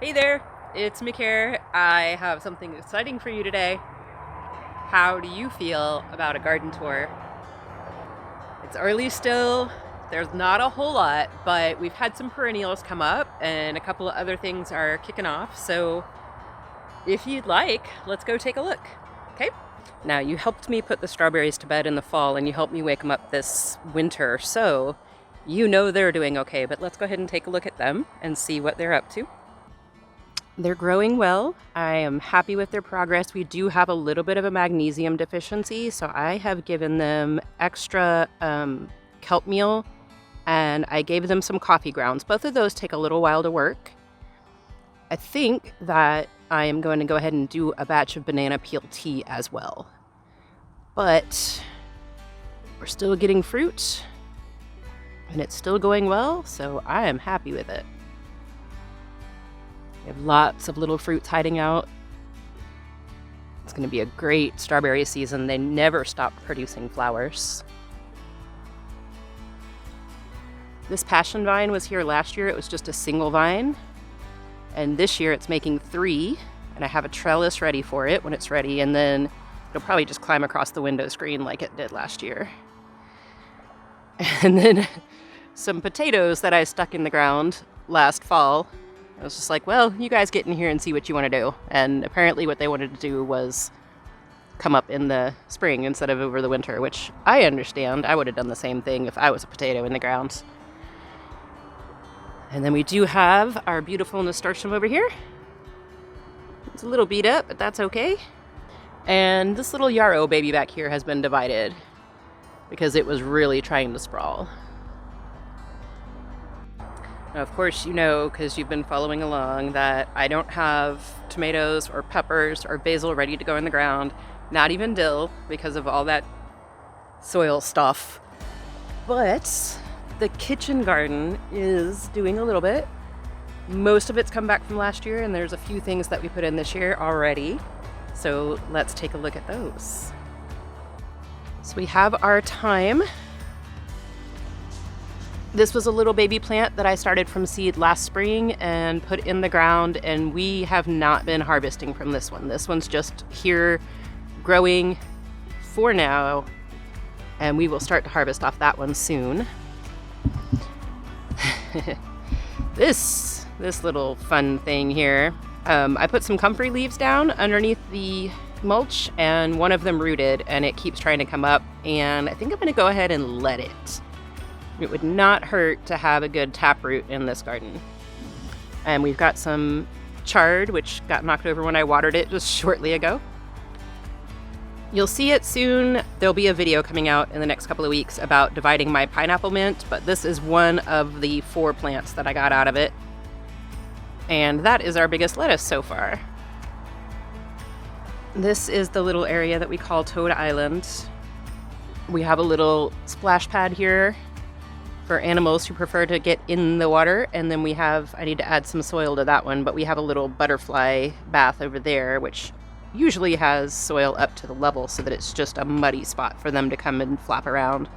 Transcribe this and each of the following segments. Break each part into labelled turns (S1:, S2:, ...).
S1: Hey there, it's Mick here. I have something exciting for you today. How do you feel about a garden tour? It's early still, there's not a whole lot, but we've had some perennials come up and a couple of other things are kicking off. So if you'd like, let's go take a look. Okay? Now, you helped me put the strawberries to bed in the fall and you helped me wake them up this winter, so you know they're doing okay, but let's go ahead and take a look at them and see what they're up to. They're growing well. I am happy with their progress. We do have a little bit of a magnesium deficiency, so I have given them extra kelp meal and I gave them some coffee grounds. Both of those take a little while to work. I think that I am going to go ahead and do a batch of banana peel tea as well. But we're still getting fruit and it's still going well, so I am happy with it. We have lots of little fruits hiding out. It's going to be a great strawberry season. They never stop producing flowers. This passion vine was here last year. It was just a single vine. And this year it's making 3. And I have a trellis ready for it when it's ready. And then it'll probably just climb across the window screen like it did last year. And then some potatoes that I stuck in the ground last fall. I was just like, well, you guys get in here and see what you want to do. And apparently what they wanted to do was come up in the spring instead of over the winter, which I understand. I would have done the same thing if I was a potato in the ground. And then we do have our beautiful nasturtium over here. It's a little beat up, but that's okay. And this little yarrow baby back here has been divided because it was really trying to sprawl. Now, of course, you know, because you've been following along, that I don't have tomatoes or peppers or basil ready to go in the ground. Not even dill, because of all that soil stuff. But the kitchen garden is doing a little bit. Most of it's come back from last year, and there's a few things that we put in this year already. So let's take a look at those. So we have our thyme. This was a little baby plant that I started from seed last spring and put in the ground, and we have not been harvesting from this one. This one's just here growing for now, and we will start to harvest off that one soon. This little fun thing here, I put some comfrey leaves down underneath the mulch, and one of them rooted, and it keeps trying to come up, and I think I'm going to go ahead and let it. It would not hurt to have a good taproot in this garden. And we've got some chard, which got knocked over when I watered it just shortly ago. You'll see it soon. There'll be a video coming out in the next couple of weeks about dividing my pineapple mint, but this is one of the 4 plants that I got out of it. And that is our biggest lettuce so far. This is the little area that we call Toad Island. We have a little splash pad here for animals who prefer to get in the water, and then we have, I need to add some soil to that one, but we have a little butterfly bath over there, which usually has soil up to the level so that it's just a muddy spot for them to come and flap around.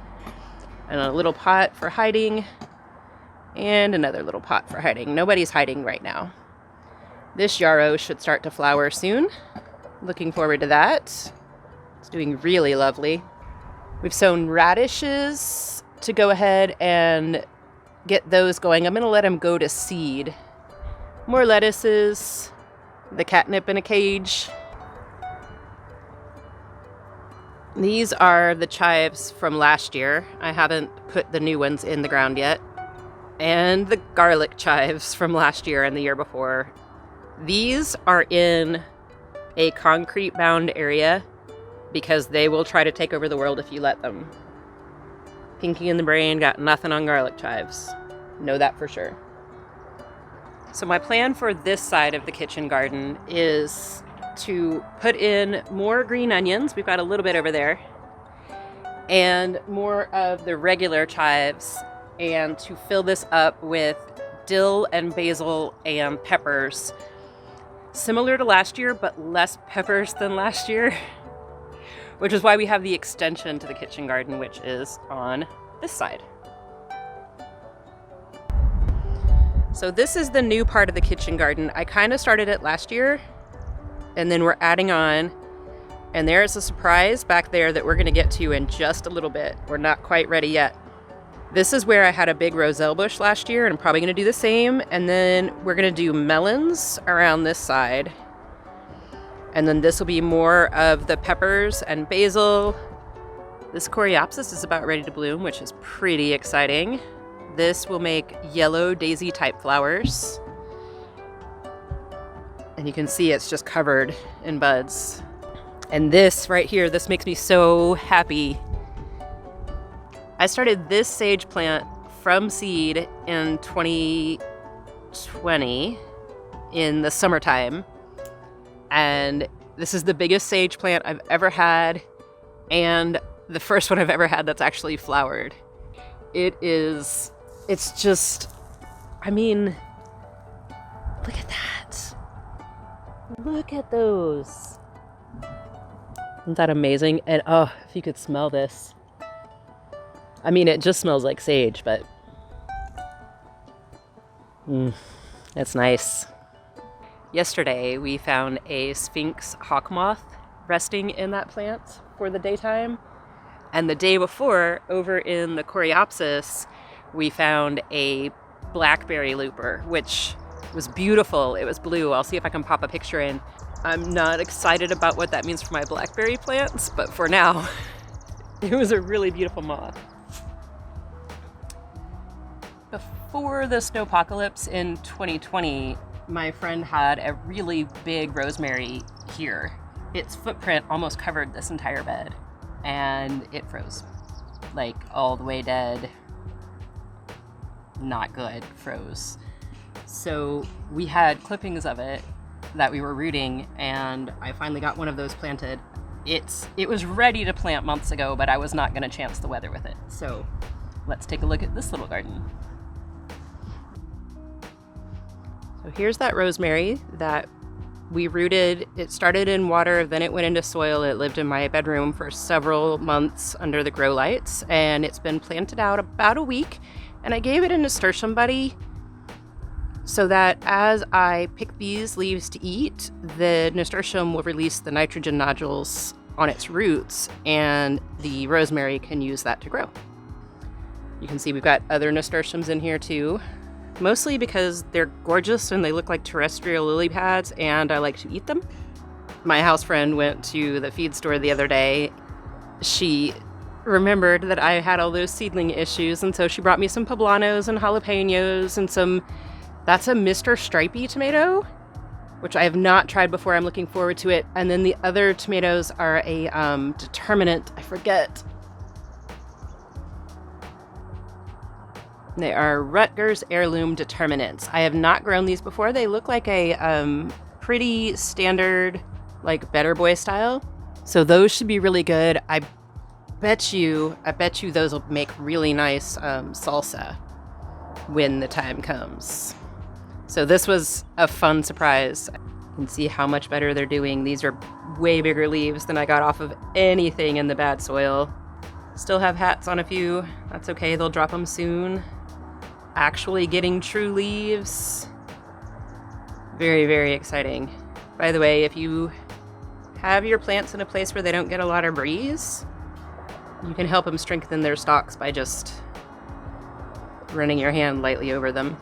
S1: And a little pot for hiding, and another little pot for hiding. Nobody's hiding right now. This yarrow should start to flower soon. Looking forward to that. It's doing really lovely. We've sown radishes to go ahead and get those going. I'm going to let them go to seed. More lettuces, the catnip in a cage. These are the chives from last year. I haven't put the new ones in the ground yet. And the garlic chives from last year and the year before. These are in a concrete bound area because they will try to take over the world if you let them. Pinky in the brain got nothing on garlic chives. Know that for sure. So my plan for this side of the kitchen garden is to put in more green onions. We've got a little bit over there. And more of the regular chives. And to fill this up with dill and basil and peppers. Similar to last year, but less peppers than last year. Which is why we have the extension to the kitchen garden, which is on this side. So this is the new part of the kitchen garden. I kind of started it last year, and then we're adding on. And there's a surprise back there that we're going to get to in just a little bit. We're not quite ready yet. This is where I had a big roselle bush last year, and I'm probably going to do the same. And then we're going to do melons around this side. And then this will be more of the peppers and basil. This coreopsis is about ready to bloom, which is pretty exciting. This will make yellow daisy type flowers. And you can see it's just covered in buds. And this right here, this makes me so happy. I started this sage plant from seed in 2020 in the summertime. And this is the biggest sage plant I've ever had, and the first one I've ever had that's actually flowered. It's just, I mean, look at that. Look at those. Isn't that amazing? And oh, if you could smell this. I mean, it just smells like sage, but that's nice. Yesterday, we found a Sphinx hawk moth resting in that plant for the daytime. And the day before, over in the coreopsis, we found a blackberry looper, which was beautiful. It was blue. I'll see if I can pop a picture in. I'm not excited about what that means for my blackberry plants, but for now, it was a really beautiful moth. Before the snowpocalypse in 2020, my friend had a really big rosemary here. Its footprint almost covered this entire bed, and it froze. Like, all the way dead. Not good, froze. So we had clippings of it that we were rooting, and I finally got one of those planted. It was ready to plant months ago, but I was not going to chance the weather with it. So let's take a look at this little garden. So here's that rosemary that we rooted. It started in water, then it went into soil. It lived in my bedroom for several months under the grow lights, and it's been planted out about a week. And I gave it a nasturtium buddy so that as I pick these leaves to eat, the nasturtium will release the nitrogen nodules on its roots, and the rosemary can use that to grow. You can see we've got other nasturtiums in here too, mostly because they're gorgeous and they look like terrestrial lily pads, and I like to eat them. My house friend went to the feed store the other day. She remembered that I had all those seedling issues, and so she brought me some poblanos and jalapenos and that's a Mr. Stripey tomato, which I have not tried before. I'm looking forward to it. And then the other tomatoes are a determinant. I forget. They are Rutgers Heirloom Determinants. I have not grown these before. They look like a pretty standard, like Better Boy style. So those should be really good. I bet you those will make really nice salsa when the time comes. So this was a fun surprise. You can see how much better they're doing. These are way bigger leaves than I got off of anything in the bad soil. Still have hats on a few. That's okay, they'll drop them soon. Actually getting true leaves. Very, very exciting. By the way, if you have your plants in a place where they don't get a lot of breeze, you can help them strengthen their stalks by just running your hand lightly over them.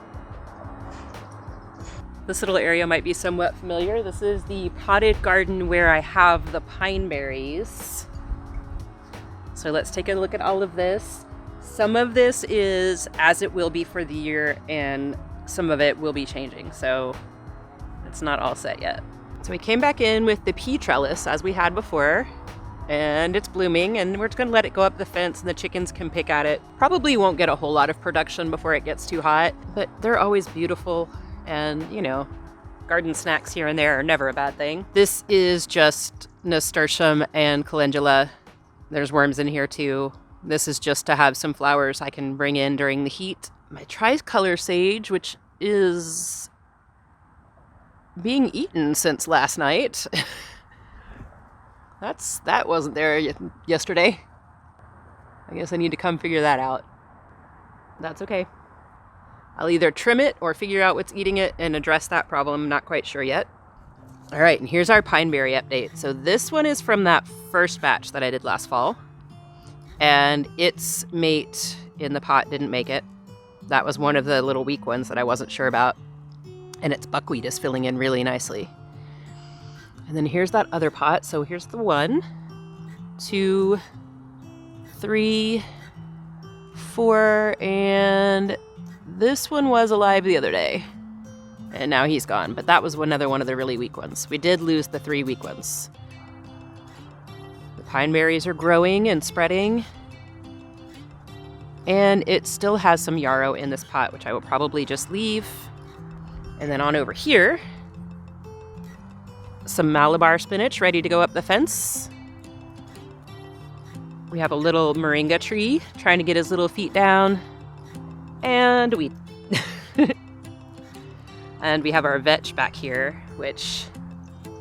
S1: This little area might be somewhat familiar. This is the potted garden where I have the pine berries. So let's take a look at all of this. Some of this is as it will be for the year, and some of it will be changing. So it's not all set yet. So we came back in with the pea trellis as we had before, and it's blooming, and we're just gonna let it go up the fence and the chickens can pick at it. Probably won't get a whole lot of production before it gets too hot, but they're always beautiful. And, you know, garden snacks here and there are never a bad thing. This is just Nasturtium and Calendula. There's worms in here too. This is just to have some flowers I can bring in during the heat. My tricolor sage, which is being eaten since last night. That wasn't there yesterday. I guess I need to come figure that out. That's okay. I'll either trim it or figure out what's eating it and address that problem. Not quite sure yet. All right, and here's our pineberry update. So this one is from that first batch that I did last fall. And its mate in the pot didn't make it. That was one of the little weak ones that I wasn't sure about. And its buckwheat is filling in really nicely. And then here's that other pot. So here's the 1, 2, 3, 4, and this one was alive the other day. And now he's gone, but that was another one of the really weak ones. We did lose the 3 weak ones. The pine berries are growing and spreading. And it still has some yarrow in this pot, which I will probably just leave. And then on over here, some Malabar spinach ready to go up the fence. We have a little moringa tree trying to get his little feet down. And wheat. And we have our vetch back here, which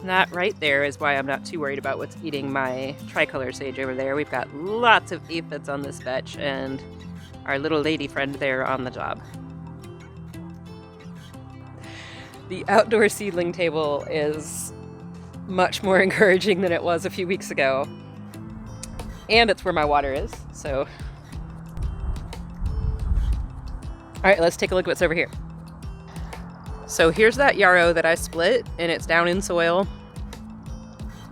S1: that right there is why I'm not too worried about what's eating my tricolor sage over there. We've got lots of aphids on this vetch and our little lady friend there on the job. The outdoor seedling table is much more encouraging than it was a few weeks ago. And it's where my water is, so. All right, let's take a look at what's over here. So here's that yarrow that I split, and it's down in soil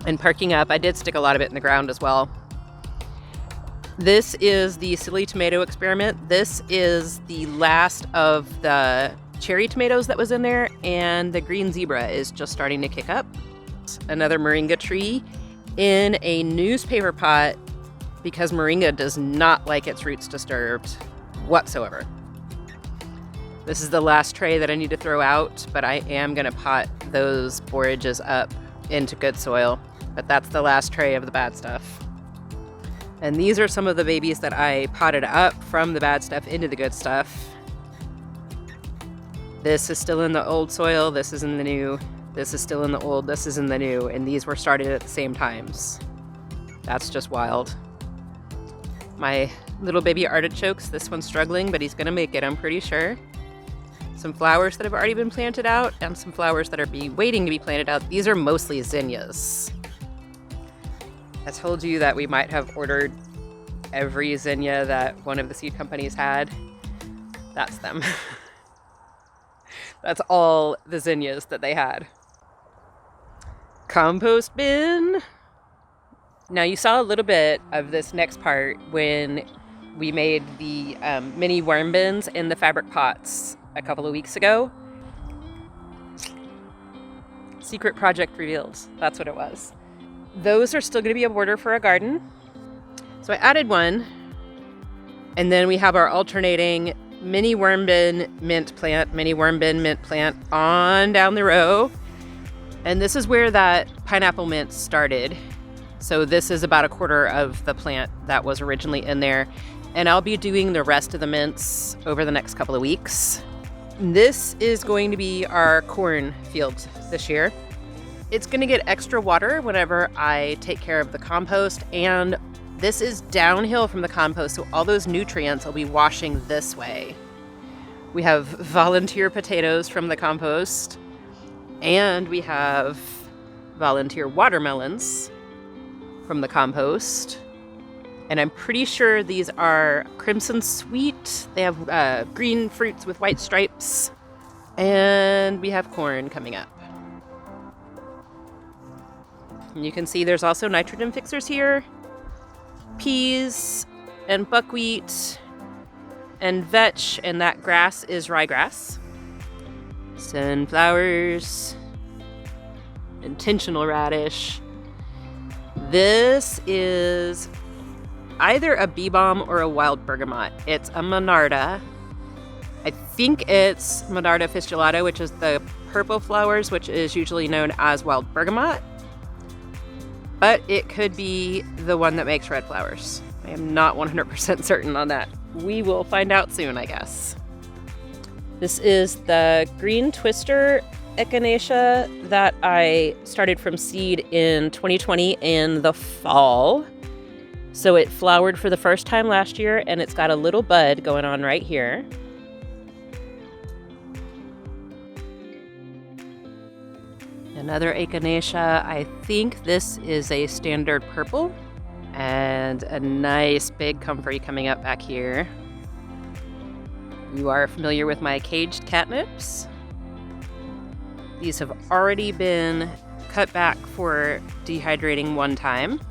S1: and perking up. I did stick a lot of it in the ground as well. This is the silly tomato experiment. This is the last of the cherry tomatoes that was in there, and the green zebra is just starting to kick up. Another moringa tree in a newspaper pot because moringa does not like its roots disturbed whatsoever. This is the last tray that I need to throw out, but I am going to pot those borages up into good soil. But that's the last tray of the bad stuff. And these are some of the babies that I potted up from the bad stuff into the good stuff. This is still in the old soil, this is in the new, this is still in the old, this is in the new, and these were started at the same times. That's just wild. My little baby artichokes, this one's struggling, but he's gonna make it, I'm pretty sure. Some flowers that have already been planted out, and some flowers that are waiting to be planted out. These are mostly zinnias. I told you that we might have ordered every zinnia that one of the seed companies had. That's them. That's all the zinnias that they had. Compost bin. Now you saw a little bit of this next part when we made the mini worm bins in the fabric pots a couple of weeks ago. Secret project revealed. That's what it was. Those are still going to be a border for a garden. So I added one. And then we have our alternating mini worm bin mint plant, mini worm bin mint plant on down the row. And this is where that pineapple mint started. So this is about a quarter of the plant that was originally in there. And I'll be doing the rest of the mints over the next couple of weeks. This is going to be our corn field this year. It's going to get extra water whenever I take care of the compost, and this is downhill from the compost, so all those nutrients will be washing this way. We have volunteer potatoes from the compost, and we have volunteer watermelons from the compost. And I'm pretty sure these are crimson sweet. They have green fruits with white stripes. And we have corn coming up. And you can see there's also nitrogen fixers here. Peas and buckwheat and vetch, and that grass is ryegrass. Sunflowers, intentional radish. This is either a bee balm or a wild bergamot. It's a monarda. I think it's Monarda fistulata, which is the purple flowers, which is usually known as wild bergamot. But it could be the one that makes red flowers. I am not 100% certain on that. We will find out soon, I guess. This is the green twister Echinacea that I started from seed in 2020 in the fall. So it flowered for the first time last year, and it's got a little bud going on right here. Another Echinacea. I think this is a standard purple. And a nice big comfrey coming up back here. You are familiar with my caged catnips. These have already been cut back for dehydrating one time.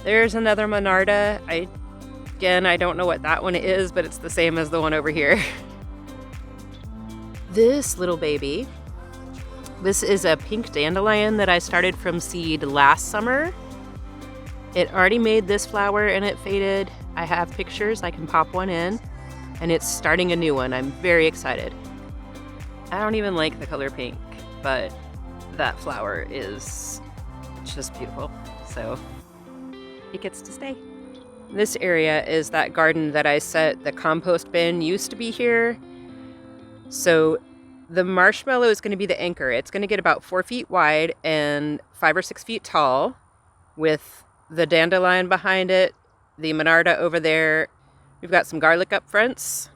S1: There's another Monarda. I don't know what that one is, but it's the same as the one over here. This little baby, this is a pink dandelion that I started from seed last summer. It already made this flower and it faded. I have pictures, I can pop one in, and it's starting a new one. I'm very excited. I don't even like the color pink, but that flower is just beautiful. So it gets to stay. This area is that garden that I said the compost bin used to be here. So the marshmallow is going to be the anchor. It's going to get about 4 feet wide and 5 or 6 feet tall, with the dandelion behind it, the Monarda over there. We've got some garlic up fronts.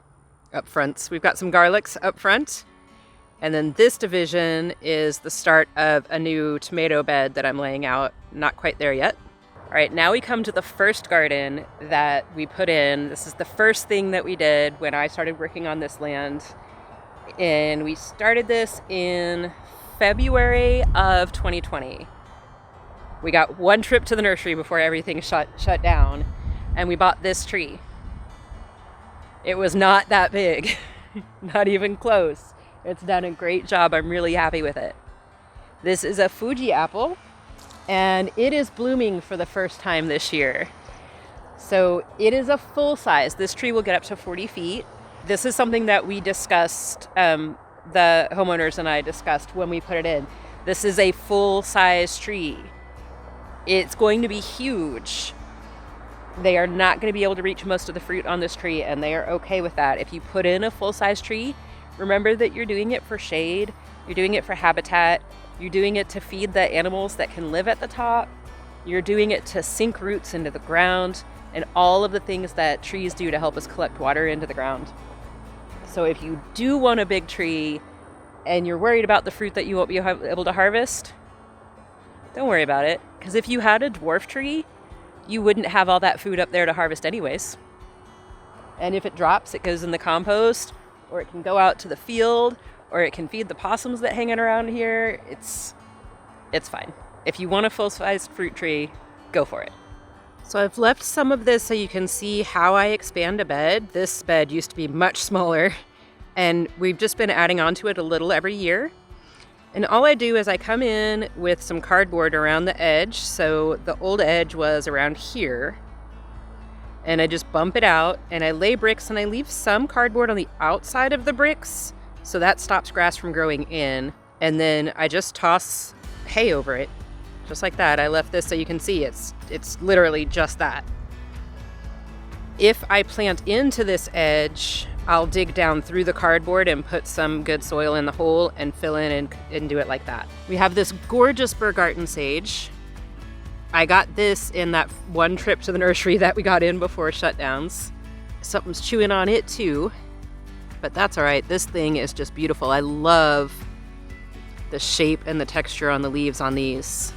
S1: We've got some garlics up front. And then this division is the start of a new tomato bed that I'm laying out. Not quite there yet. All right, now we come to the first garden that we put in. This is the first thing that we did when I started working on this land. And we started this in February of 2020. We got one trip to the nursery before everything shut down, and we bought this tree. It was not that big, not even close. It's done a great job. I'm really happy with it. This is a Fuji Apple, and it is blooming for the first time this year. So it is a full size. This tree will get up to 40 feet. This is something that we discussed, the homeowners and I discussed when we put it in. This is a full size tree. It's going to be huge. They are not going to be able to reach most of the fruit on this tree, and they are okay with that. If you put in a full size tree, remember that you're doing it for shade, you're doing it for habitat, you're doing it to feed the animals that can live at the top, you're doing it to sink roots into the ground, and all of the things that trees do to help us collect water into the ground. So if you do want a big tree and you're worried about the fruit that you won't be able to harvest, don't worry about it. Because if you had a dwarf tree, you wouldn't have all that food up there to harvest anyways. And if it drops, it goes in the compost, or it can go out to the field, or it can feed the possums that hanging around here. It's fine. If you want a full-sized fruit tree, go for it. So I've left some of this so you can see how I expand a bed. This bed used to be much smaller, and we've just been adding on to it a little every year. And all I do is I come in with some cardboard around the edge. So the old edge was around here. And I just bump it out, and I lay bricks, and I leave some cardboard on the outside of the bricks, so that stops grass from growing in. And then I just toss hay over it, just like that. I left this so you can see it's literally just that. If I plant into this edge, I'll dig down through the cardboard and put some good soil in the hole and fill in and do it like that. We have this gorgeous Burgarten Sage. I got this in that one trip to the nursery that we got in before shutdowns. Something's chewing on it too, but that's all right. This thing is just beautiful. I love the shape and the texture on the leaves on these.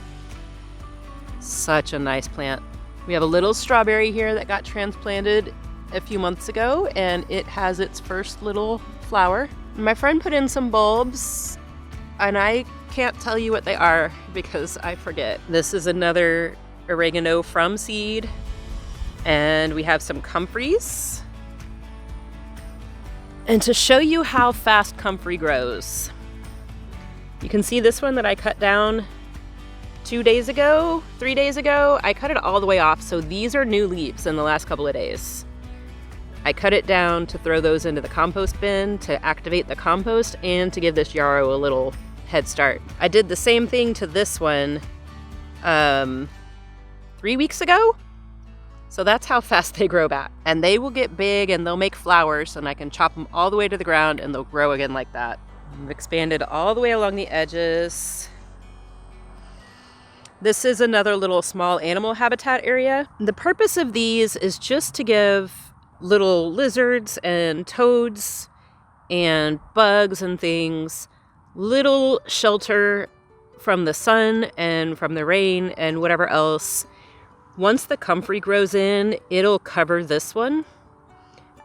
S1: Such a nice plant. We have a little strawberry here that got transplanted a few months ago, and it has its first little flower. My friend put in some bulbs, and I can't tell you what they are because I forget. This is another oregano from seed, and we have some comfreys. And to show you how fast comfrey grows, you can see this one that I cut down 3 days ago. I cut it all the way off, so these are new leaves in the last couple of days. I cut it down to throw those into the compost bin to activate the compost and to give this yarrow a little head start. I did the same thing to this one 3 weeks ago. So that's how fast they grow back. And they will get big and they'll make flowers, and I can chop them all the way to the ground and they'll grow again like that. I've expanded all the way along the edges. This is another little small animal habitat area. The purpose of these is just to give little lizards and toads and bugs and things little shelter from the sun and from the rain and whatever else. Once the comfrey grows in, it'll cover this one,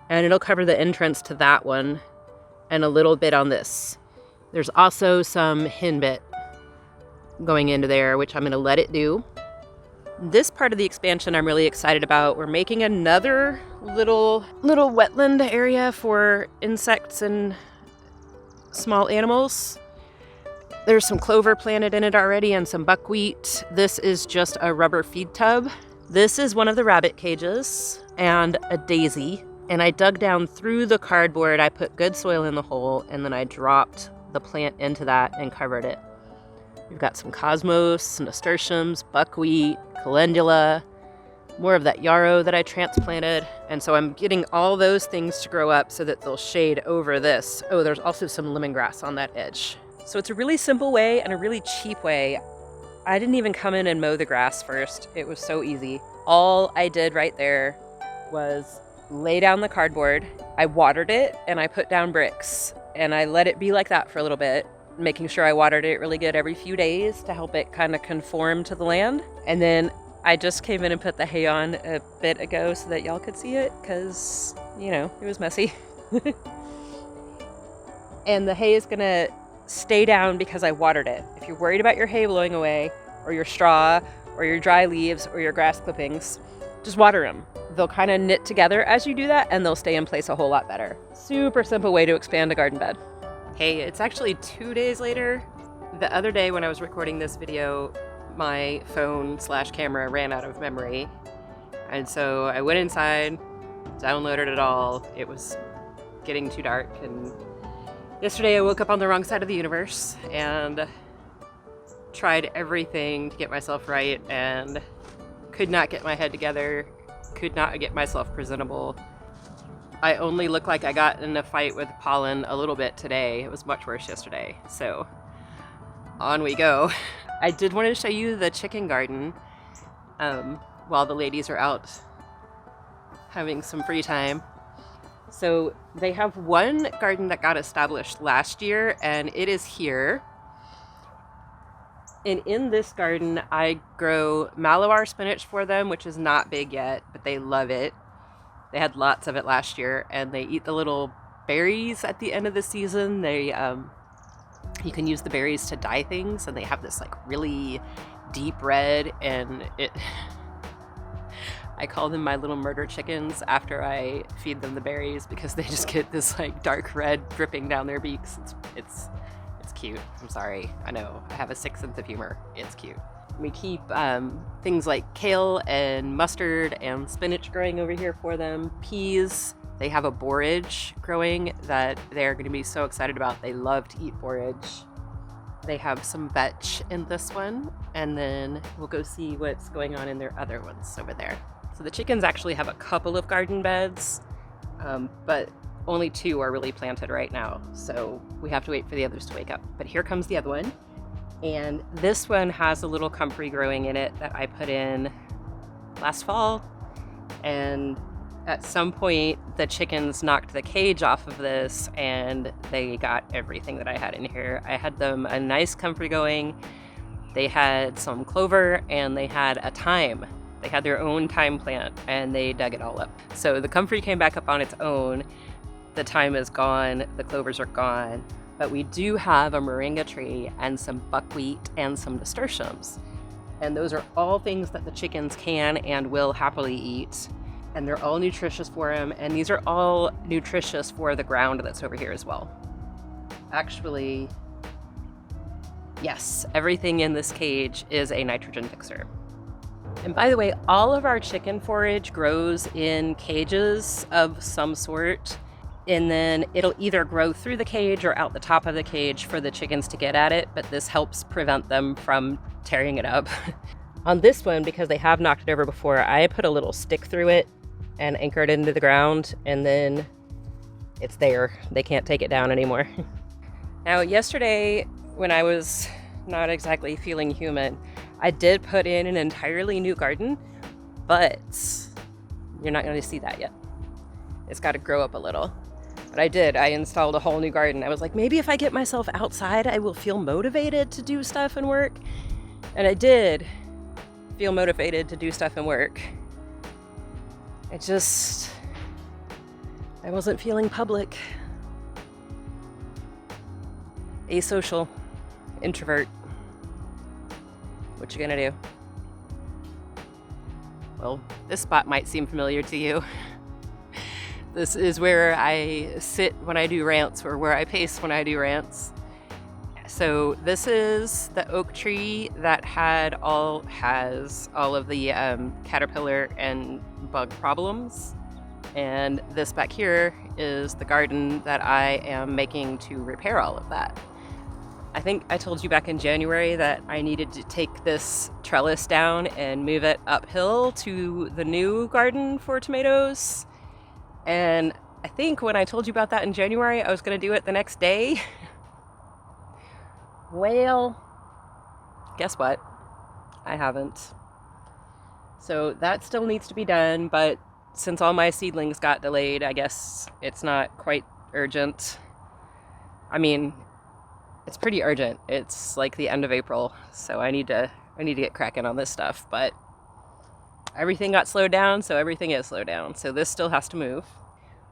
S1: and it'll cover the entrance to that one, and a little bit on this. There's also some henbit going into there, which I'm going to let it do. This part of the expansion I'm really excited about. We're making another little wetland area for insects and small animals. There's some clover planted in it already and some buckwheat. This is just a rubber feed tub. This is one of the rabbit cages and a daisy. And I dug down through the cardboard. I put good soil in the hole, and then I dropped the plant into that and covered it. We've got some cosmos, nasturtiums, buckwheat, calendula, more of that yarrow that I transplanted. And so I'm getting all those things to grow up so that they'll shade over this. Oh, there's also some lemongrass on that edge. So it's a really simple way and a really cheap way. I didn't even come in and mow the grass first. It was so easy. All I did right there was lay down the cardboard. I watered it and I put down bricks, and I let it be like that for a little bit, making sure I watered it really good every few days to help it kind of conform to the land. And then I just came in and put the hay on a bit ago so that y'all could see it, because, you know, it was messy. And the hay is gonna stay down because I watered it. If you're worried about your hay blowing away, or your straw, or your dry leaves, or your grass clippings, just water them. They'll kind of knit together as you do that, and they'll stay in place a whole lot better. Super simple way to expand a garden bed. Hey, it's actually 2 days later. The other day when I was recording this video, my phone/camera ran out of memory. And so I went inside, downloaded it all. It was getting too dark, and yesterday I woke up on the wrong side of the universe and tried everything to get myself right and could not get my head together, could not get myself presentable. I only look like I got in a fight with pollen a little bit today. It was much worse yesterday. So on we go. I did want to show you the chicken garden while the ladies are out having some free time. So they have one garden that got established last year, and it is here. And in this garden, I grow Malabar spinach for them, which is not big yet, but they love it. They had lots of it last year, and they eat the little berries at the end of the season. They, you can use the berries to dye things, and they have this like really deep red, and I call them my little murder chickens after I feed them the berries, because they just get this like dark red dripping down their beaks. It's cute. I'm sorry. I know. I have a sick sense of humor. It's cute. We keep things like kale and mustard and spinach growing over here for them. Peas. They have a borage growing that they're going to be so excited about. They love to eat borage. They have some vetch in this one, and then we'll go see what's going on in their other ones over there. So the chickens actually have a couple of garden beds, but only 2 are really planted right now, so we have to wait for the others to wake up. But here comes the other one, and this one has a little comfrey growing in it that I put in last fall, and at some point the chickens knocked the cage off of this and they got everything that I had in here. I had them a nice comfrey going. They had some clover and they had a thyme. They had their own thyme plant and they dug it all up. So the comfrey came back up on its own. The thyme is gone, the clovers are gone, but we do have a moringa tree and some buckwheat and some nasturtiums. And those are all things that the chickens can and will happily eat. And they're all nutritious for them, and these are all nutritious for the ground that's over here as well. Actually, yes, everything in this cage is a nitrogen fixer. And by the way, all of our chicken forage grows in cages of some sort. And then it'll either grow through the cage or out the top of the cage for the chickens to get at it, but this helps prevent them from tearing it up. On this one, because they have knocked it over before, I put a little stick through it and anchored it into the ground, and then it's there. They can't take it down anymore. Now, yesterday, when I was not exactly feeling human, I did put in an entirely new garden, but you're not going to see that yet. It's got to grow up a little. But I did. I installed a whole new garden. I was like, maybe if I get myself outside, I will feel motivated to do stuff and work. And I did feel motivated to do stuff and work. I wasn't feeling public. Asocial. Introvert. What you gonna do? Well, this spot might seem familiar to you. This is where I sit when I do rants, or where I pace when I do rants. So this is the oak tree that has all of the caterpillar and bug problems. And this back here is the garden that I am making to repair all of that. I think I told you back in January that I needed to take this trellis down and move it uphill to the new garden for tomatoes. And I think when I told you about that in January, I was going to do it the next day. Well, guess what? I haven't. So that still needs to be done, but since all my seedlings got delayed, I guess it's not quite urgent. I mean, it's pretty urgent. It's like the end of April, so I need to get cracking on this stuff, but everything got slowed down, so everything is slowed down. So this still has to move.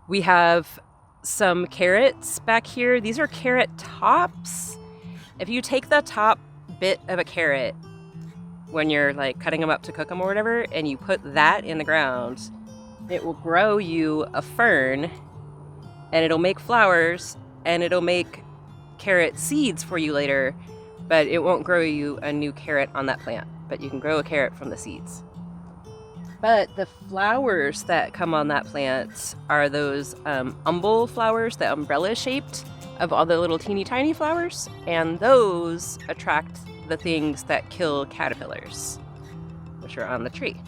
S1: We have some carrots back here. These are carrot tops. If you take the top bit of a carrot when you're like cutting them up to cook them or whatever, and you put that in the ground, it will grow you a fern, and it'll make flowers, and it'll make carrot seeds for you later, but it won't grow you a new carrot on that plant. But you can grow a carrot from the seeds. But the flowers that come on that plant are those umbel flowers, the umbrella shaped of all the little teeny tiny flowers, and those attract the things that kill caterpillars, which are on the tree.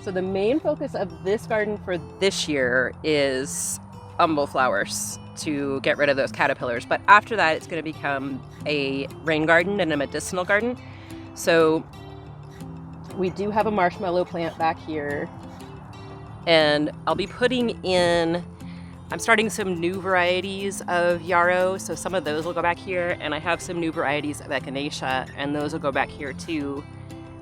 S1: So the main focus of this garden for this year is umbel flowers to get rid of those caterpillars. But after that, it's going to become a rain garden and a medicinal garden. So we do have a marshmallow plant back here, and I'll be putting in, I'm starting some new varieties of yarrow, so some of those will go back here, and I have some new varieties of Echinacea, and those will go back here too.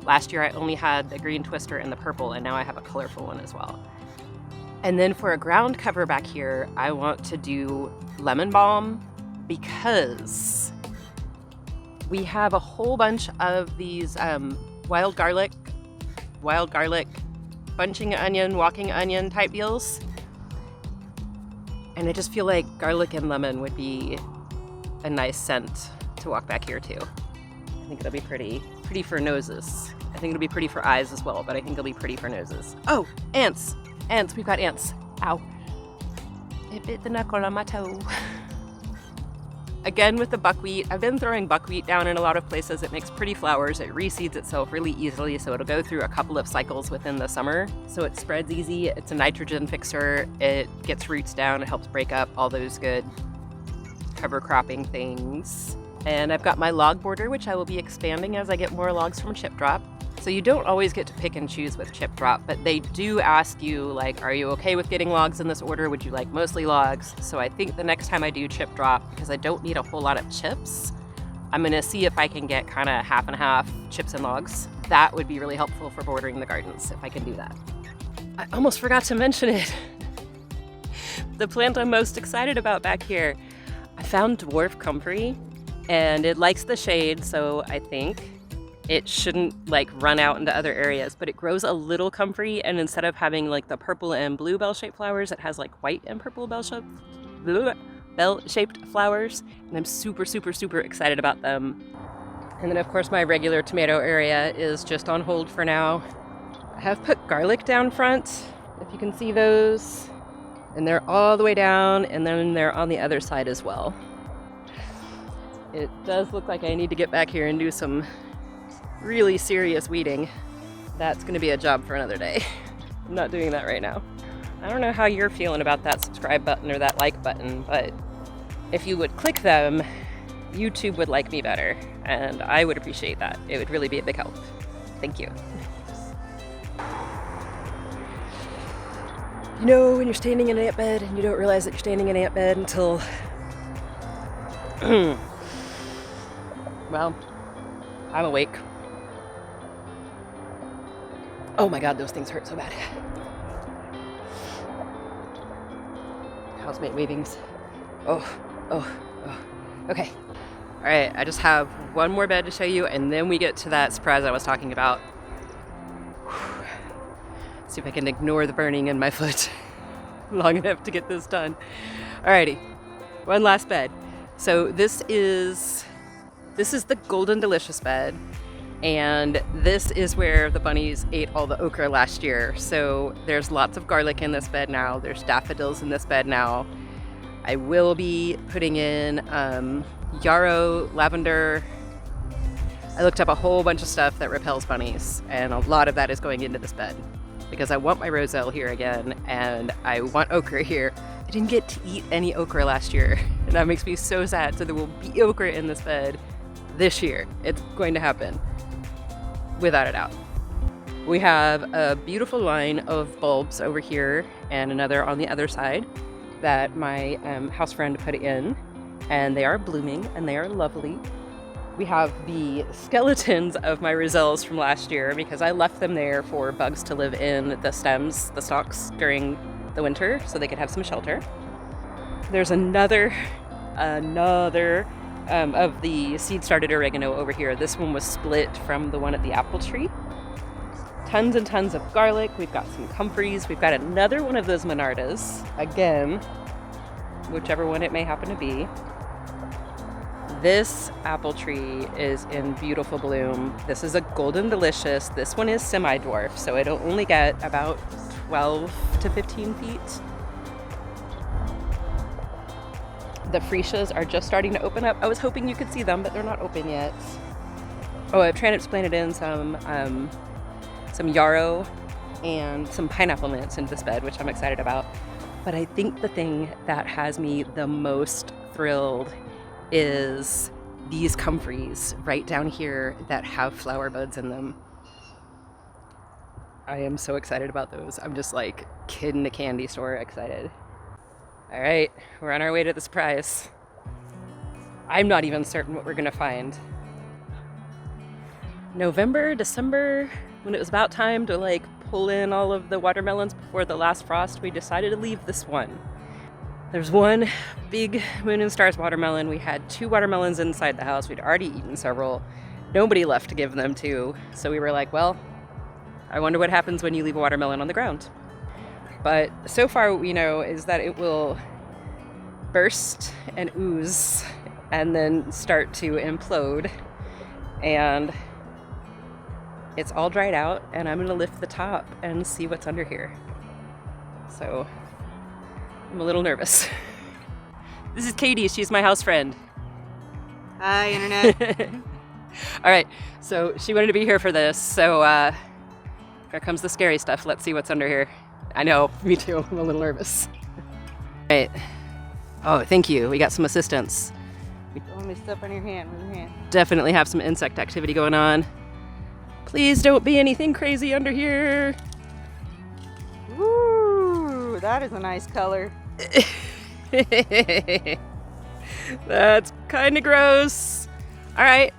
S1: Last year I only had the green twister and the purple, and now I have a colorful one as well. And then for a ground cover back here, I want to do lemon balm, because we have a whole bunch of these wild garlic, bunching onion, walking onion type deals. And I just feel like garlic and lemon would be a nice scent to walk back here too. I think it'll be pretty for noses. I think it'll be pretty for eyes as well, but I think it'll be pretty for noses. Oh, ants! Ants, we've got ants. Ow. It bit the knuckle on my toe. Again with the buckwheat, I've been throwing buckwheat down in a lot of places. It makes pretty flowers. It reseeds itself really easily, so it'll go through a couple of cycles within the summer. So it spreads easy. It's a nitrogen fixer. It gets roots down. It helps break up all those good cover cropping things. And I've got my log border, which I will be expanding as I get more logs from Chip Drop. So you don't always get to pick and choose with Chip Drop, but they do ask you, like, are you okay with getting logs in this order? Would you like mostly logs? So I think the next time I do Chip Drop, because I don't need a whole lot of chips, I'm gonna see if I can get kind of half and half chips and logs. That would be really helpful for bordering the gardens, if I can do that. I almost forgot to mention it. The plant I'm most excited about back here. I found Dwarf Comfrey, and it likes the shade, so I think it shouldn't like run out into other areas, but it grows a little comfrey, and instead of having like the purple and blue bell-shaped flowers, it has like white and purple bell-shaped flowers, and I'm super excited about them. And then of course my regular tomato area is just on hold for now. I have put garlic down front, if you can see those, and they're all the way down, and then they're on the other side as well. It does look like I need to get back here and do some really serious weeding. That's going to be a job for another day. I'm not doing that right now. I don't know how you're feeling about that subscribe button or that like button, but if you would click them, YouTube would like me better, and I would appreciate that. It would really be a big help. Thank you. You know, when you're standing in an ant bed and you don't realize that you're standing in an ant bed until... Well, I'm awake. Oh my god, those things hurt so bad. Housemate wavings. Oh. Okay. Alright, I just have one more bed to show you, and then we get to that surprise I was talking about. See if I can ignore the burning in my foot long enough to get this done. Alrighty, one last bed. So this is the Golden Delicious bed, and this is where the bunnies ate all the okra last year. So there's lots of garlic in this bed now. There's daffodils in this bed now. I will be putting in yarrow, lavender. I looked up a whole bunch of stuff that repels bunnies, and a lot of that is going into this bed because I want my roselle here again, and I want okra here. I didn't get to eat any okra last year, and that makes me so sad. So there will be okra in this bed this year. It's going to happen, without a doubt. We have a beautiful line of bulbs over here and another on the other side that my house friend put in, and they are blooming and they are lovely. We have the skeletons of my roselles from last year because I left them there for bugs to live in the stems, the stalks, during the winter so they could have some shelter. There's another of the seed-started oregano over here. This one was split from the one at the apple tree. Tons and tons of garlic. We've got some comfreys. We've got another one of those monardas. Again, whichever one it may happen to be. This apple tree is in beautiful bloom. This is a Golden Delicious. This one is semi-dwarf, so it'll only get about 12 to 15 feet. The freesias are just starting to open up. I was hoping you could see them, but they're not open yet. Oh, I've transplanted in some yarrow and some pineapple mints into this bed, which I'm excited about. But I think the thing that has me the most thrilled is these comfreys right down here that have flower buds in them. I am so excited about those. I'm just like kid in a candy store excited. All right, we're on our way to the surprise. I'm not even certain what we're gonna find. November, December, when it was about time to like pull in all of the watermelons before the last frost, we decided to leave this one. There's one big Moon and Stars watermelon. We had 2 watermelons inside the house. We'd already eaten several. Nobody left to give them to. So we were like, well, I wonder what happens when you leave a watermelon on the ground. But so far what we know is that it will burst and ooze and then start to implode. And it's all dried out, and I'm gonna lift the top and see what's under here. So I'm a little nervous. This is Katie, she's my house friend.
S2: Hi, Internet.
S1: All right, so she wanted to be here for this, so here comes the scary stuff. Let's see what's under here. I know, me too, I'm a little nervous. All right. Oh, thank you, we got some assistance.
S2: Don't let me step on your hand with your hand.
S1: Definitely have some insect activity going on. Please don't be anything crazy under here.
S2: Woo, that is a nice color.
S1: That's kind of gross. All right.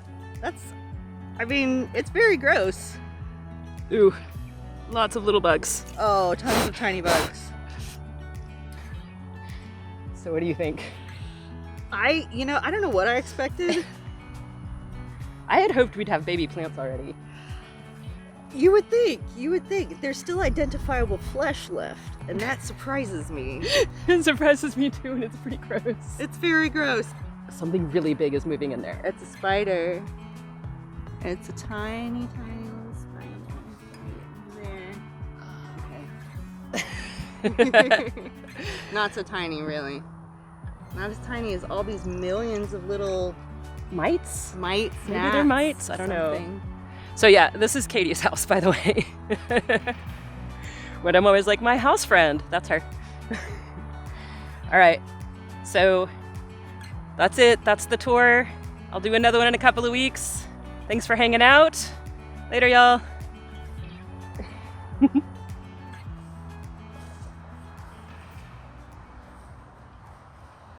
S2: It's very gross.
S1: Ooh, lots of little bugs.
S2: Oh, tons of tiny bugs.
S1: So what do you think?
S2: I don't know what I expected.
S1: I had hoped we'd have baby plants already.
S2: You would think. There's still identifiable flesh left, and that surprises me.
S1: It surprises me too, and it's pretty gross.
S2: It's very gross.
S1: Something really big is moving in there.
S2: It's a spider. It's a tiny, tiny little spider. There.
S1: Okay.
S2: Not so tiny, really. Not as tiny as all these millions of little
S1: mites?
S2: Mites,
S1: Maybe
S2: gnats,
S1: they're mites? I don't
S2: something.
S1: know. So yeah, this is Katie's house, by the way. When I'm always like, my house friend, that's her. All right, so that's it. That's the tour. I'll do another one in a couple of weeks. Thanks for hanging out. Later, y'all.